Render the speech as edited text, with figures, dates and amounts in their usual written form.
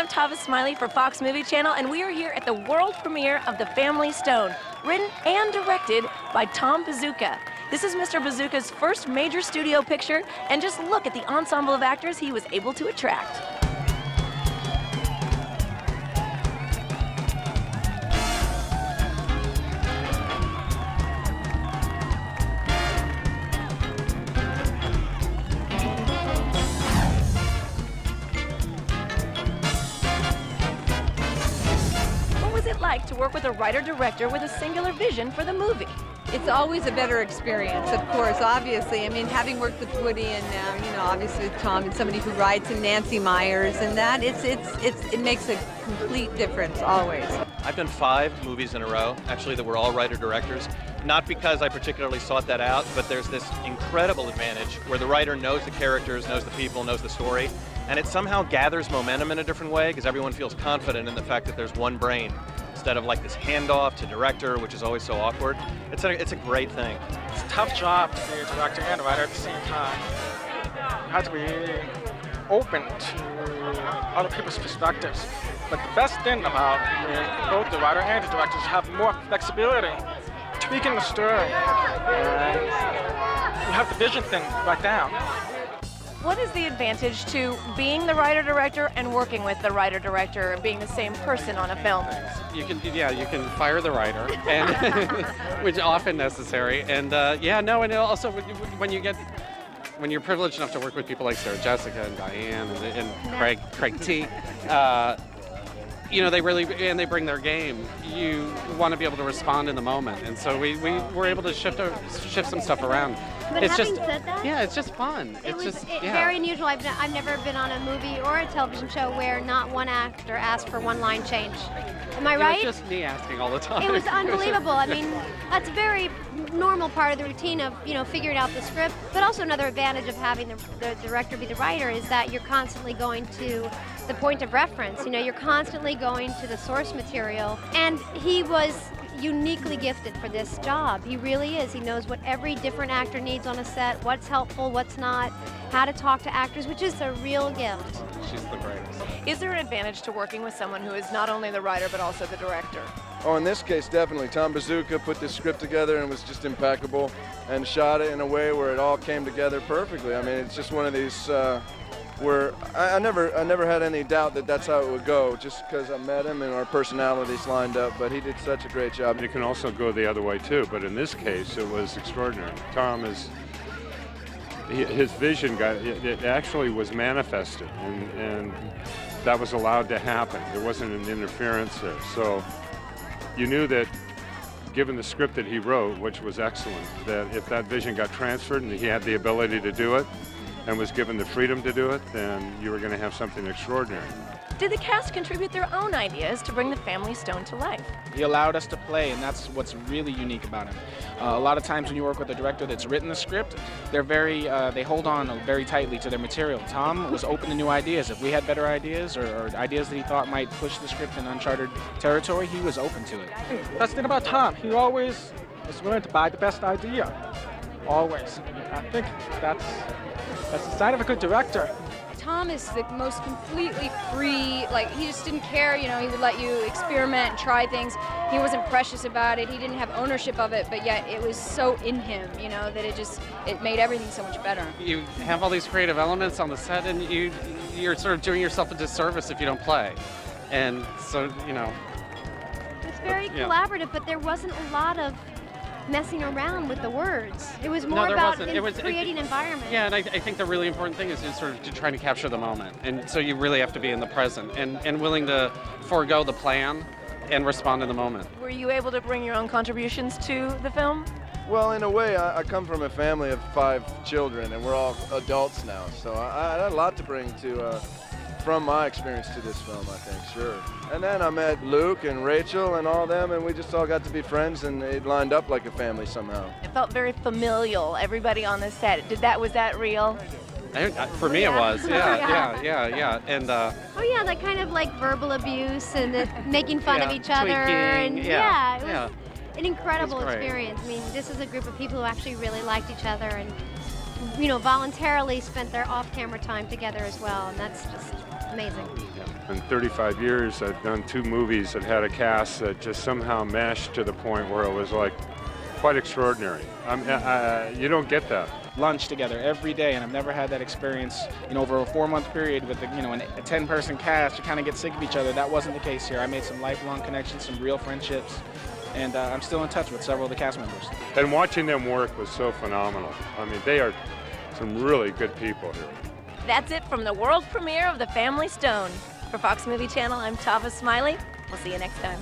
I'm Tava Smiley for Fox Movie Channel, and we are here at the world premiere of The Family Stone, written and directed by Tom Bazooka. This is Mr. Bazooka's first major studio picture, and just look at the ensemble of actors he was able to attract. Like to work with a writer-director with a singular vision for the movie? It's always a better experience, of course, obviously. I mean, having worked with Woody and now, you know, obviously with Tom and somebody who writes, and Nancy Myers and that, it makes a complete difference, always. I've done 5 movies in a row, actually, that were all writer-directors. Not because I particularly sought that out, but there's this incredible advantage where the writer knows the characters, knows the people, knows the story, and it somehow gathers momentum in a different way because everyone feels confident in the fact that there's one brain, instead of like this handoff to director, which is always so awkward. It's a great thing. It's a tough job to be a director and a writer at the same time. You have to be open to other people's perspectives. But the best thing about both the writer and the director is have more flexibility, tweaking the story, and you have the vision thing right down. What is the advantage to being the writer-director and working with the writer-director, being the same person on a film? You can fire the writer, and which is often necessary. And and also when you're privileged enough to work with people like Sarah Jessica and Diane and Craig T, they bring their game. You want to be able to respond in the moment, and so we were able to shift some stuff around. But it's having just, said that, yeah, it's just fun. It's very unusual. I've never been on a movie or a television show where not one actor asked for one line change. Am I right? It was just me asking all the time. It was unbelievable. I mean, that's a very normal part of the routine of, figuring out the script. But also another advantage of having the director be the writer is that you're constantly going to the point of reference. You're constantly going to the source material. And he was uniquely gifted for this job. He really is. He knows what every different actor needs on a set, what's helpful, what's not, how to talk to actors, which is a real gift. She's the greatest. Is there an advantage to working with someone who is not only the writer but also the director? Oh, in this case, definitely. Tom Bazooka put this script together and was just impeccable and shot it in a way where it all came together perfectly. I mean, it's just one of these where I never had any doubt that that's how it would go, just because I met him and our personalities lined up, but he did such a great job. It can also go the other way too, but in this case it was extraordinary. Tom his vision it actually was manifested, and that was allowed to happen. There wasn't an interference there. So you knew that given the script that he wrote, which was excellent, that if that vision got transferred and he had the ability to do it, and was given the freedom to do it, then you were going to have something extraordinary. Did the cast contribute their own ideas to bring the Family Stone to life? He allowed us to play, and that's what's really unique about him. A lot of times when you work with a director that's written the script, they hold on very tightly to their material. Tom was open to new ideas. If we had better ideas or ideas that he thought might push the script in uncharted territory, he was open to it. That's the thing about Tom. He always was willing to buy the best idea. Always. I think that's the sign of a good director. Tom is the most completely free, he just didn't care, he would let you experiment and try things. He wasn't precious about it, he didn't have ownership of it, but yet it was so in him, that it made everything so much better. You have all these creative elements on the set, and you're sort of doing yourself a disservice if you don't play. And so, It's very collaborative, but there wasn't a lot of messing around with the words. It was more about creating environment. Yeah, and I think the really important thing is sort of trying to capture the moment. And so you really have to be in the present and willing to forego the plan and respond in the moment. Were you able to bring your own contributions to the film? Well, in a way, I come from a family of 5 children, and we're all adults now. So I had a lot to bring from my experience to this film, I think, sure. And then I met Luke and Rachel and all them, and we just all got to be friends, and it lined up like a family somehow. It felt very familial, everybody on the set. Was that real? For me, it was, yeah. And oh yeah, that kind of like verbal abuse and the making fun of each other, tweaking, and it was an incredible experience. I mean, this is a group of people who actually really liked each other and voluntarily spent their off-camera time together as well, and that's just Amazing. In 35 years, I've done 2 movies that had a cast that just somehow meshed to the point where it was like quite extraordinary. You don't get that. Lunch together every day, and I've never had that experience, over a 4-month period with, a 10-person cast. You kind of get sick of each other. That wasn't the case here. I made some lifelong connections, some real friendships, and I'm still in touch with several of the cast members. And watching them work was so phenomenal. I mean, they are some really good people here. That's it from the world premiere of The Family Stone. For Fox Movie Channel, I'm Tava Smiley. We'll see you next time.